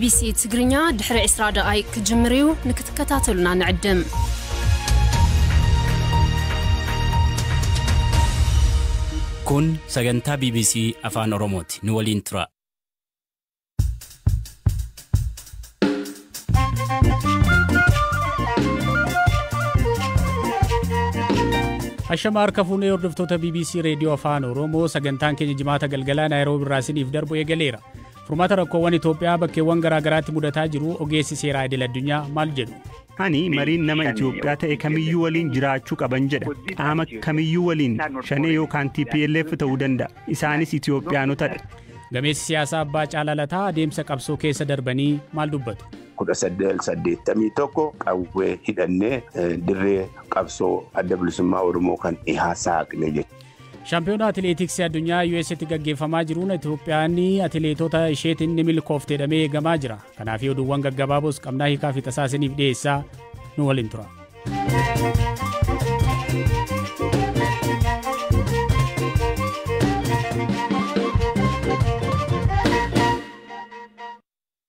BBC تقرنيا دحر إسرائيل أي كجمريو نكتكتاتلنا نعدم. كون سجنتا BBC أفان أوروموت نولين ترا. Ashamar kafuunee hordoftoota BBC reediyoo afaan Oromoo sagantaan keenya jimaata galgalaa Naayiroobii irraa isiniif darbu eegaleera. Furmaata rakkoowwan Itoophiyaa bakkeewwan garaa garaatti mudataa jiru ogeessi seeraa idil addunyaa maal jedhu. Ani mariin nama Itoophiyaa ta'e kamiyyuu waliin jiraachuu qaban jedha. Qaama kamiyyuu waliin shanee yookaan TPLF ta'uu danda'a. Isaanis Itoophiyaanotadha. Gameessi siyaasaa Abbaa Caalaa Lataa adeemsa qabsoo keessa darbanii maal dubbatu? 1981 qawwee hidhannee dirree qabsoo adda bilisummaa Oromoo kan saaqne jechuudha. Shaampiyoona atileetiksii addunyaa US'tti gaggeeffamaa jiruun Itoophiyaan atileetota isheetiin ni milkoofte jedhamee eegamaa jira. Kanaaf oduuwwan gaggabaaboos qabnaa hiikaa fi tasaasiniif dhiyeessaa nu waliin tura.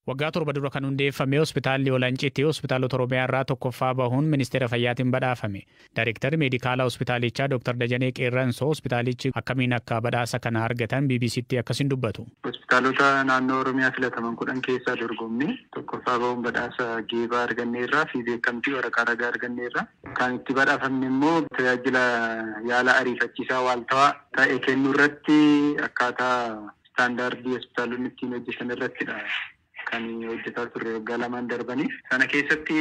Waggaa torba dura kan hundeeffame hospitaalli Olanciti hospitaalota Oromiyaa irraa tokkoffaa bahuun ministeera fayyaatiin badhaafame. Daayirektarri meedikaalaa hospitaalichaa Dr. Dajanee Qeerransoo hospitaalichi akkamiin akka badhaasa kana argatan BBC'tti akkasiin dubbatu. Hospitaalota naannoo Oromiyaa filataman 10 keessaa dorgomne tokkoffaa bahuun badhaasa geebaa arganneerraa fi beekamtii waraqaa ragaa arganneerra. Kan itti badhaafamne immoo tajaajila yaala ariifachiisaa waaltawaa ta'e kennuu irratti akkaataa istaandaardii hospitaalonni ittiin hojjetan irrattidha. Kan hojjetaa turre waggaa lamaan darbaniif sana keessatti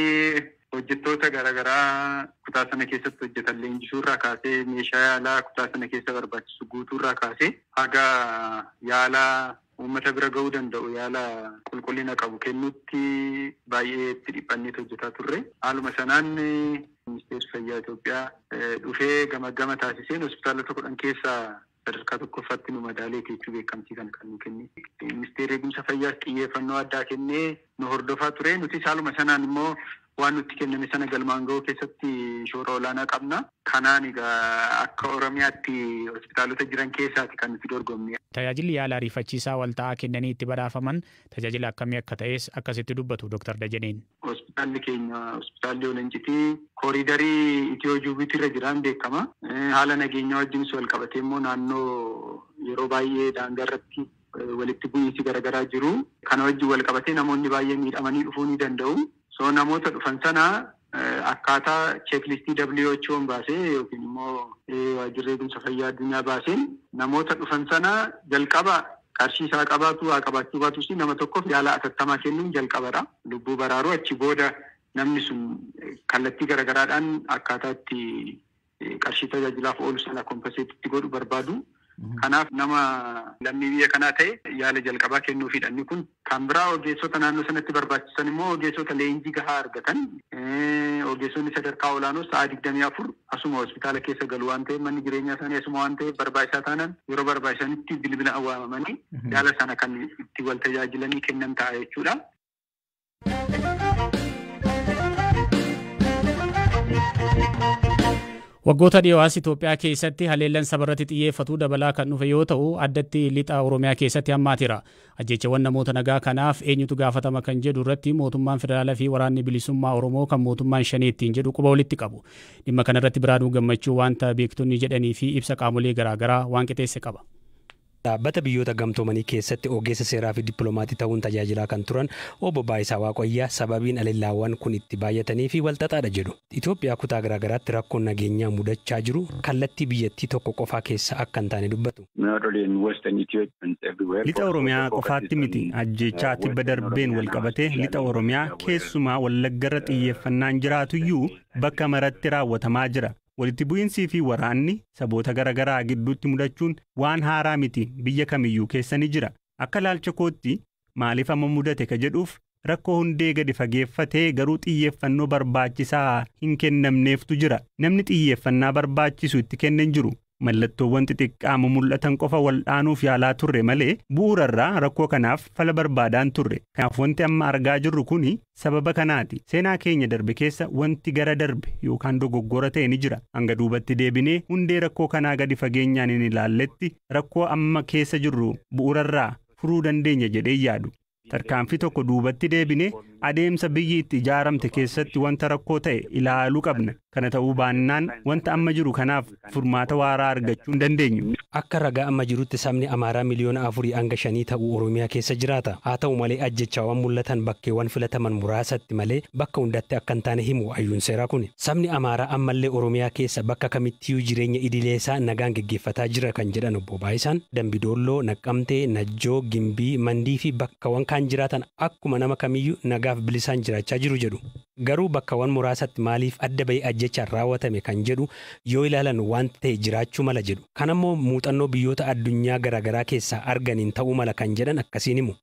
hojjettoota garaagaraa kutaa sana keessatti hojjetan leenjisuurraa kaasee meeshaa yaalaa kutaa sana keessa barbaachisu guutuurraa kaasee haga yaalaa uummata bira ga'uu danda'u yaala qulqullina qabu kennuutti baay'ee itti dhiphanneet hojjetaa turre. Haaluma sanaan ministeerri fayyaa Itoophiyaa dhufee gama taasiseen hospitaalota 10 keessaa sadarkaa tokkoffaatti nu madaalee jechuu beekamtii kan nu kenne. Ministeerri eegumsa fayyaas xiyyeeffannoo addaa kennee nu hordofaa ture. Nuti haaluma sanaan immoo waan nutti kenname sana galmaan ga'uu keessatti shoora olaanaa qabna. Kanaan egaa akka Oromiyaatti hospitaalota jiran keessaati kan nuti dorgomne. Tajaajilli yaala ariifachiisaa walta'aa kennanii itti badhaafaman tajaajila akkamii akka ta'es akkasitti dubbatu Dr. Dajaneen. Hospitaalli keenya hospitaalli Olancitii kooriidarii Itiyoo Juubiitii irra jiran beekama. Haala nageenyaa wajjinis wal qabatee immoo naannoo yeroo baay'ee daangaa irratti walitti bu'iinsi garaagaraa jiru. Kana wajjin wal qabatee namoonni baay'ee miidhamanii dhufuu ni danda'u. So namoota dhufan sana akkaataa cheeklistii WHO'n baasee yookiin immoo waajjirri eegumsa fayyaa addunyaa baaseen namoota dhufan sana jalqaba qarshii isaa qabaatu haa qabaachuu baatus nama tokkoof yaala atattamaa kennuun jalqabadha. Lubbuu baraaruu achi booda namni sun kallattii garaagaraadhaan akkaataa itti qarshii tajaajilaaf oolu sana kompenseetitti godhu barbaadu. Kanaaf nama lammii biyya kanaa ta'e yaala jalqabaa kennuufidha. Inni kun kan biraa ogeessota naannoo sanatti barbaachisan immoo ogeessota leenjii gahaa argatan. Ogeessonni sadarkaa olaanoo sa'a 24 asuma hospitaala keessa galu waan ta'eef manni jireenyaa isaanii asuma waan ta'eef barbaachisaa taanaan yeroo barbaachisanitti bilbila waamamanii yaala sana kan itti wal tajaajilanii kennan ta'a jechuudha. Waggoota dhiyoos Itoophiyaa keessatti haleellan sabarratti xiyyeeffatu dabalaa kan dhufe yoo ta'u addatti lixa Oromiyaa keessatti hammaateera. Ajjeechawwan namoota nagaa kanaaf eenyutu gaafatama kan jedhu irratti mootummaan federaalaa fi waraanni bilisummaa Oromoo kan mootummaan shaneettiin jedhu quba walitti qabu. Dhimma kanarratti Biraanuu Gammachuu wanta beektonni jedhanii fi ibsa qaamolee garaagaraa waan qixeesse qaba. Dhaabbata biyyoota gamtoomanii keessatti ogeessa seeraa fi dippiloomatii ta'uun tajaajilaa kan turan obbo Baayisaa Waaqoyyaa sababiin haleellaawwan kun itti baay'atanii fi walxaxaadha jedhu. Itoophiyaa kutaa garaagaraatti rakkoon nageenyaa mudachaa jiru kallattii biyyattii tokko qofaa keessa akka hin taane dubbatu. Lixa Oromiyaa qofaatti miti ajjeechaa tibba darbeen wal qabatee lixa Oromiyaa keessumaa Wallaggarra xiyyeeffannaan jiraatuyyuu bakka maratti raawwatamaa jira. Walitti bu'iinsii fi waraanni saboota garaagaraa gidduutti mudachuun waan haaraa miti biyya kamiyyuu keessa ni jira. Akka ilaalcha kootti maaliif amma mudate ka jedhuuf rakkoo hundee gadi fageeffatee garuu xiyyeeffannoo barbaachisaa hin kennamneeftu jira. Namni xiyyeeffannaa barbaachisu itti kennan jiru. Mallattoowwan xixiqqaama mul'atan qofa waldhaanuuf yaalaa turre malee bu'uurarraa rakkoo kanaaf fala barbaadaan turre. Kanaaf wanti amma argaa jirru kuni sababa kanaati. Seenaa keenya darbe keessa wanti gara darbe yookaan dogoggora ta'e ni jira. Hanga duubatti deebinee hundee rakkoo kanaa gadi fageenyaan hin ilaalletti rakkoo amma keessa jirru bu'uurarraa furuu dandeenya jedhee yaadu. Tarkaanfii tokko duubatti deebine adeemsa biyyi itti ijaaramte keessatti wanta rakkoo ta'e ilaaluu qabna. Kana ta'uu baannaan wanta amma jiru kanaaf furmaata waaraa argachuu hin dandeenyu. Akka ragaa amma jirutti sabni Amaaraa miliyoona 4 hanga 5 ta'uu Oromiyaa keessa jiraata. Haa ta'u malee ajjechaawwan mul'atan bakkeewwan filataman muraasatti malee bakka hundatti akka hin taane himu hayyuun seeraa kun. Sabni Amaaraa ammallee Oromiyaa keessa bakka kamittiyyuu jireenya idilee isaa nagaan geggeeffataa jira kan jedhan obbo Baayisaan Dambidolloo, Naqqamtee, Najjoo, Gimbii, Mandii fi bakkawwan kaan jiraatan akkuma nama kamiyyuu nagaaf bilisaan jiraachaa jiru jedhu. Garuu bakkawwan muraasatti maaliif adda bahee ajjechaan raawwatame kan jedhu yoo ilaalan wanta ta'e jiraachuu mala jedhu. Kanammoo muuxannoo biyyoota addunyaa garaagaraa keessaa arganiin ta'uu mala kan jedhan akkasiin himu.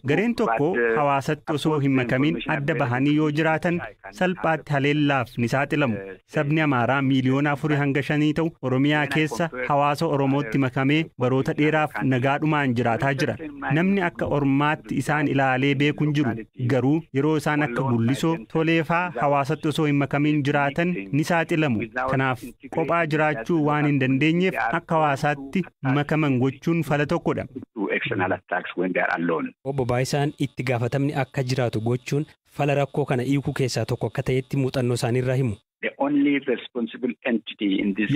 Gareen tokko hawaasatti osoo hin makamin adda bahanii yoo jiraatan salphaatti haleellaaf ni saaxilamu. Sabni Amaaraa miliyoona 4 hanga 5 ta'u Oromiyaa keessa hawaasa Oromootti makamee baroota dheeraaf nagaadhumaan jiraataa jira. Namni akka ormaatti isaan ilaalee beekuun jiru. Garuu yeroo isaan akka Gullisoo Toleefaa hawaasatti osoo hin makamin jiraatan ni saaxilamu. Kanaaf kophaa jiraachuu waan hin dandeenyeef akka hawaasaatti makaman gochuun fala tokkodha. Obbo Baayisaan itti gaafatamni akka jiraatu gochuun fala rakkoo kana hiikuu keessaa tokko akka ta'etti muuxannoo isaaniirraa himu.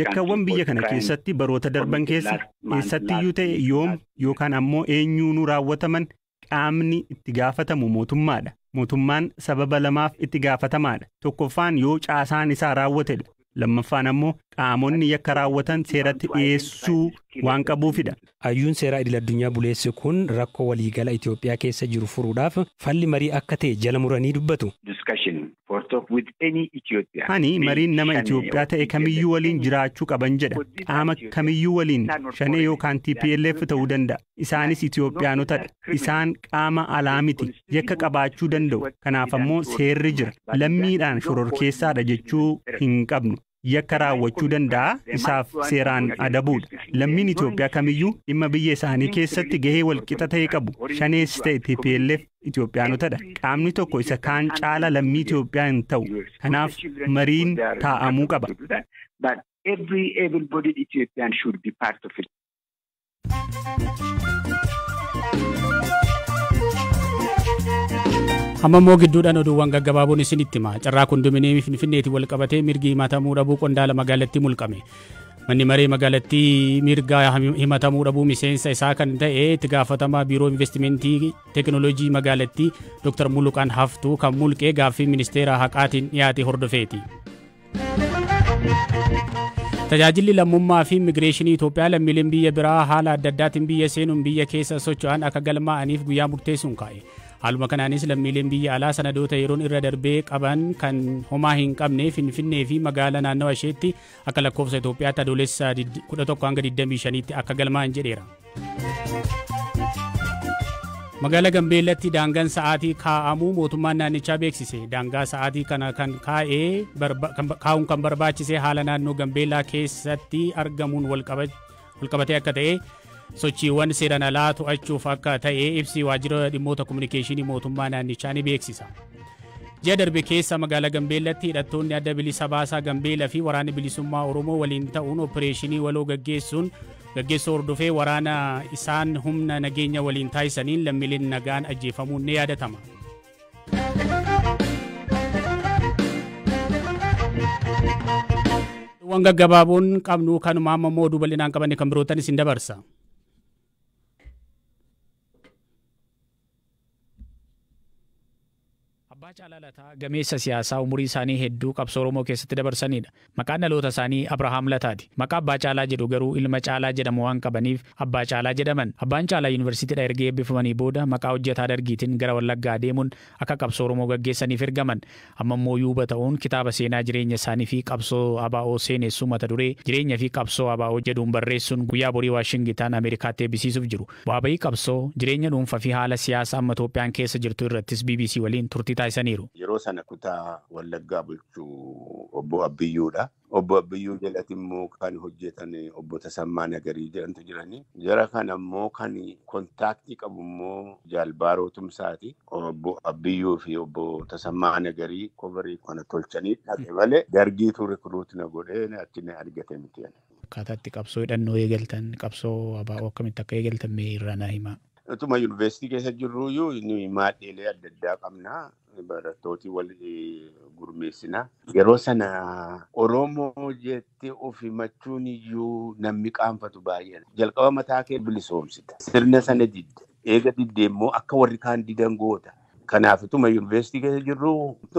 Yakkawwan biyya kana keessatti baroota darban keessa eessattiyyuu ta'e yoom yookaan ammoo eenyuunuu raawwataman qaamni itti gaafatamu mootummaadha. Mootummaan sababa lamaaf itti gaafatamaadha. Tokkoffaan yoo caasaan isaa raawwatedha. Lammaffaan ammoo qaamonni yakka raawwatan seeratti dhiyeessuu waan qabuufidha. Hayyuun seeraa idil addunyaa buleessi kun rakkoo waliigala Itoophiyaa keessa jiru furuudhaaf falli marii akka ta'e jala muranii dubbatu. Ani mariin nama Itoophiyaa ta'e kamiyyuu waliin jiraachuu qaban jedha. Qaama kamiyyuu waliin Shanee yookaan TPLF ta'uu danda'a. Isaanis Itoophiyaanotadha. Isaan qaama alaa miti. Yakka qabaachuu danda'u. Kanaaf ammoo seerri jira. Lammiidhaan shororkeessaadha jechuu hin qabnu. Yakka raawwachuu danda'a isaaf seeraan adabuudha. Lammiin Itoophiyaa kamiyyuu dhimma biyya isaanii keessatti gahee walqixa ta'e qabu. Shanees ta'e TPLF Itoophiyaanotadha. Qaamni tokko isa kaan caala lammii Itoophiyaa hin ta'u. Kanaaf mariin taa'amuu qaba. Amma immoo gidduudhaan oduuwwan gaggabaaboon isinitti hima. Carraa kondominiyeemii Finfinneetiin wal qabatee mirgi himatamuu dhabuu qondaala magaalattii mulqame. Manni maree magaalattii mirga himatamuu dhabuu miseensa isaa kan ta'e itti gaafatamaa biiroo investimentii teekinooloojii magaalattii Dr. Muluqaan Haftuu kan mulqee gaaffii ministeera haqaatiin dhiyaate hordofeeti. Tajaajilli lammummaa fi immigireeshinii Itoophiyaa lammiileen biyya biraa haala adda addaatiin biyya seenuun biyya keessa socho'an akka galmaa'aniif guyyaa murteessuun kaa'e. Haaluma kanaanis lammiileen biyya alaa sanadoota yeroon irra darbee qaban kan homaa hin qabne Finfinnee fi magaalaa naannawa isheetti akka lakkoofsa Itoophiyaatti adoolessa 11 hanga 25tti akka galmaa'an jedheera. Magaalaa Gambeellatti daangaan sa'aatii kaa'amuu mootummaan naannichaa beeksise. Daangaa sa'aatii kana kan kaa'uun kan barbaachise haala naannoo Gambeellaa keessatti argamuun walqabatee akka ta'e sochiiwwan seeraan alaa to'achuuf akka ta'e ibsi waajjira dhimmoota kominikeeshinii mootummaa naannichaa ni beeksisa. Ji'a darbe keessa magaalaa Gambeellatti hidhattoonni adda bilisa baasaa Gambeellaa fi waraanni bilisummaa Oromoo waliin ta'uun opereeshinii waloo gaggeessuu hordofee waraana isaan humna nageenya waliin taasisaniin lammiileen nagaan ajjeefamuun ni yaadatama. Waan gaggabaaboon qabnu kanuma amma immoo oduu bal'inaan qabanne kan birootan isin dabarsa. Abbaa Caalaa Lataa gameessa siyaasaa umurii isaanii hedduu qabsoo Oromoo keessatti dabarsanidha. Maqaan dhaloota isaanii Abrahaam Lataati. Maqaa Abbaa Caalaa jedhu garuu ilma Caalaa jedhamu waan qabaniif Abbaa Caalaa jedhaman. Abbaan Caalaa yuunivarsiitiidha erga eebbifamanii booda maqaa hojjetaa dargiitiin gara Wallaggaa deemuun akka qabsoo Oromoo gaggeessaniif ergaman. Amma immoo yuuba ta'uun kitaaba seenaa jireenya isaanii fi qabsoo ABO seenessuu mata duree jireenya fi qabsoo ABO jedhuun barreessuun guyyaa borii Waashingitaan Ameerikaatti eebbisiisuuf jiru. Bu'aa bahii qabsoo jireenya dhuunfaa fi haala siyaasaa amma Itoophiyaan keessa jirtu irrattis BBC waliin turtii taasisaniiru. Yeroo sana kutaa Wallaggaa bulchuu obbo Abbiyyuudha. Obbo Abbiyyuu jalatti immoo kan hojjetan obbo Tasammaa Nagarii jedhantu jiranii. Jara kana immoo kan kontaaktii qabu immoo Jaalbaaroo Tumsaati. Obbo Abbiyyuu fi obbo Tasammaa Nagarii kovarii kana tolchanii dhaqe malee dargiitu rikruutina godhee achi argate miti. akkaataatti qabsoo hidhannoo eegaltan qabsoo abaa'oo akkamitti akka eegaltan mee irraa naa himaa. Utuma yuunivarsiitii keessa jirruyyuu nuyi maadheelee adda addaa qabna. Barattooti wal gurmeessina. Yeroo sana Oromoo jettee of himachuun iyyuu namni qaanfatu baay'ee. Jalqaba mataa kee bilisoomsita. Sirna sana didde. Eega diddee immoo akka warri kaan didan goota. Kanaaf utuma yuunivarsiitii keessa jirru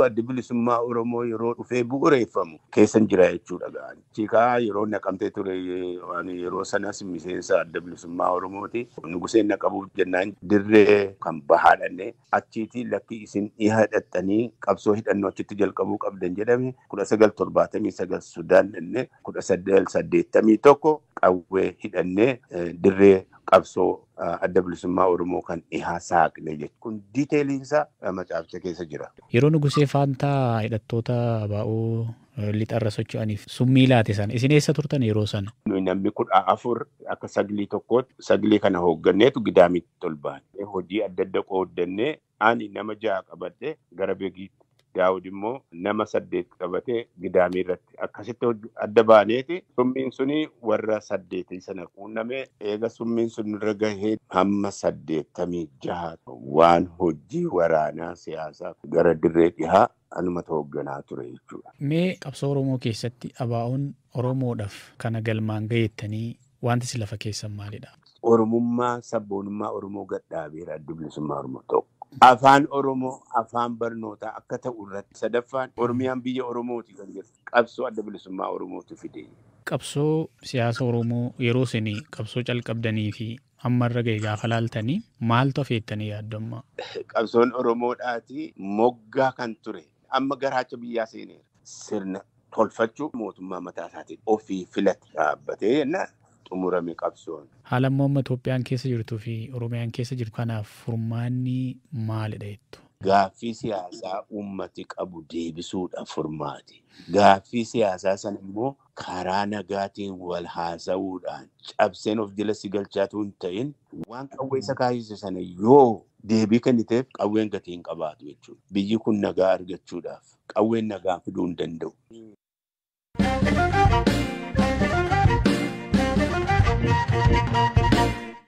adda bilisummaa Oromoo yeroo dhufee bu'uureeffamu keessan jira jechuudha ga'an. Chiikaa yeroo naqamtee ture yeroo sanas miseensa adda bilisummaa Oromooti. Nuguseen naqabuuf jennaan dirree kan bahaadhanne achiitii lakki isin hidhattanii qabsoo hidhannoo achitti jalqabuu qabdan jedhame 1979 Sudaan dhannee 1981 qawwee hidhannee dirree qabsoo adda bilisummaa Oromoo kan dhihaa saaqne jechuudha. Kun diiteeliinsa macaafa keessa jira. Yeroo Nugusee Faantaa hidhattoota abaa'oo lixarra socho'aniif summii laate sana isin eessa turtan yeroo sana? Namni 14 akka saglii tokkootti saglii kana hoogganneetu gidaamitti ol baane. Hojii adda adda qooddannee ani nama 6 qabadde gara beegiitti. Daawud immoo nama 8 qabatee gidaamii irratti akkasitti adda baaneeti. Summiin suni warra 8 sana quunname eega summiin sun irra gahee hamma 86 waan hojii waraanaa siyaasaa gara dirree dhihaa anumatu hoogganaa ture jechuudha. Mee qabsoo Oromoo keessatti abaa'oon Oromoodhaaf kana galmaan gaheettanii wanti si lafa keessan maalidha? Oromummaa sabboonummaa Oromoo gadhaabeera adda bilisummaa Oromoo tokko. Afaan Oromoo afaan barnootaa akka ta'u irratti sadaffaan Oromiyaan biyya Oromooti kan jirtu qabsoo adda bilisummaa Oromootu fide. Qabsoo siyaasa Oromoo yeroo isin qabsoo calqabdanii fi amma irra ga'e gaafa laaltanii maaltu afeettanii yaaddommaa? Qabsoon Oromoodhaati moggaa kan ture amma garaacha biyyaa seeneera. Sirna tolfachuu mootummaa mataa isaatiin ofii filate dhaabbatee jennaan. Xumurame qabsoon. Haala amma Itoophiyaan keessa jirtuu fi Oromiyaan keessa jirtu kanaaf furmaanni maalidha jettu? Gaaffii siyaasaa uummati qabu deebisuudhaaf furmaati. Gaaffii siyaasaa sana immoo karaa nagaatiin wal haasa'uudhaan cabseen of jala si galchaatu hin ta'in waan qawwee isa kaayise sana yoo deebii kenniteef qawween gatii hin qabaatu jechuudha. Biyyi kun nagaa argachuudhaaf qawween nagaa fiduu hin danda'u.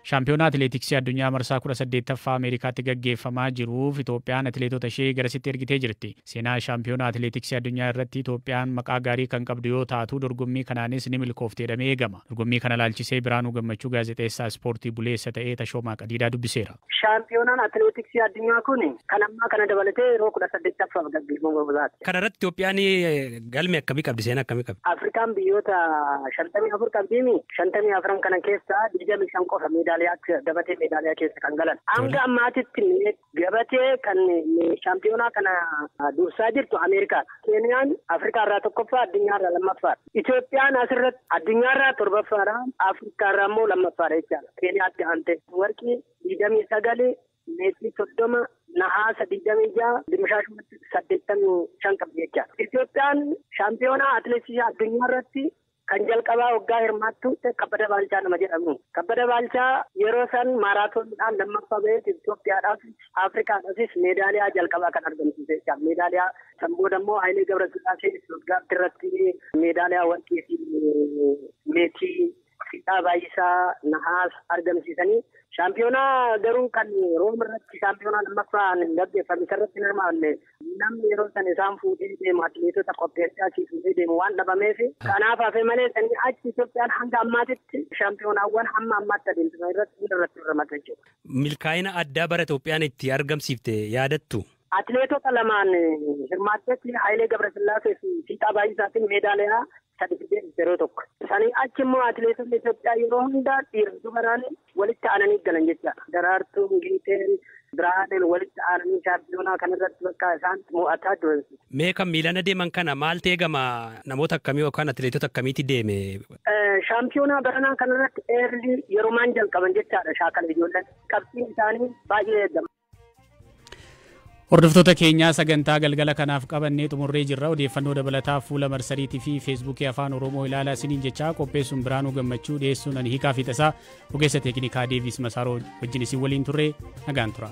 Shaampiyoonaa atileetiksii addunyaa marsaa 18ffaa Ameerikaatti gaggeeffamaa jiruuf Itoophiyaan atileetota ishee garasitti ergitee jirti. Seenaa shaampiyoonaa atileetiksii addunyaa irratti Itoophiyaan maqaa gaarii kan qabdu yoo taatu dorgommii kanaanis ni milkoofte jedhamee eegama. Dorgommii kana laalchisee Biraanuu Gammachuu gaazexeessaa ispoortii buleessa ta'ee Tashoomaa Qadiidaa dubbiseera. Shaampiyoonaan atileetiksii addunyaa kun kan ammaa kana dabalatee yeroo 18ffaa gaggeeffamu babaati. Kana irratti Itoophiyaan galmee akkamii qabdi? Seenaa akkamii qabdi? Afrikaan biyyoota 54 qabdiimi 54 kana keessaa 25 qofa dabatee meedaaliyaa keessa kan galan. Hanga ammaatitti gabatee kan shaampiyoonaa kana dursaa jirtu Ameerikaa. Keeniyaan Afrikaa irraa tokkoffaa, addunyaa irraa lammaffaadha. Itoophiyaan asirratti addunyaa irraa torbaffaadha, Afrikaa irraa immoo lammaffaadha jechaadha. Keeniyaatti aantee warqii 29, meetii 30, nahaasa 26, dimshaashumatti 85 qabdi jechaadha. Itoophiyaan shaampiyoonaa atileetiksii addunyaa irratti kan jalqabaa waggaa hirmaattu Kabbada Baalchaa nama jedhamu. Kabbada Baalchaa yeroo san maaraatooniidhaan lammaffaa ba'eet Itoophiyaadhaaf Afrikaadhaafis meedaaliyaa jalqabaa kan argamsiise jechaadha. Meedaaliyaa san booda immoo Hayilee Gabrasillaasee Stuttgart irratti meedaaliyaa warqii fi meetii fixaa baay'isaa nahaas argamsiisanii shaampiyoonaa garuu kan Room irratti shaampiyoonaa lammaffaan gaggeeffame irratti hirmaanne namni yeroo san isaan fuudhee deemu atileetota qopheessee achii fuudhee deemu waan dhabameef kanaaf hafe malee sanii achi Itoophiyaan hanga ammaatitti shaampiyoonawwan hamma ammaatti adeemsifaman irratti hirmaata jechuudha. Milkaa'ina addaa bara Itoophiyaan itti argamsiifte yaadattu? Atileetota lamaan hirmaattetti Hayilee Gabrasillaasee fi Fiixaa Baay'isaatiin meedaaliyaa 3 yeroo tokko. Sanii achi immoo atileetonni Itoophiyaa yeroo hundaa dhiirri dubaraan walitti aananii galan jechaadha. Daraartuu, Giiteen, Biraaneen walitti aananii shaampiyoonaa kanarratti bakka isaan mo'ataa jiran. Mee kan miilaan adeeman kana maal eegama namoota akkamii yookaan atileetota akkamiitti deeme? Shaampiyoonaa baranaa kanarratti eerli yeromaan jalqaban jechaadha shaakala ijoolleen. Qabxiin isaanii baay'ee eegama. Hordoftoota keenyaa sagantaa galgala kanaaf qabannee xumurree jirra. Odeeffannoo dabalataa fuula marsariitii fi feesbuukii afaan Oromoo ilaalaa isiniin jechaa qopheessuun Biraanuu Gammachuu dhiyeessuun ani hiikaa fi tasaa ogeessa teeknikaa Deevis Masaaroo wajjin isin waliin turre nagaan tura.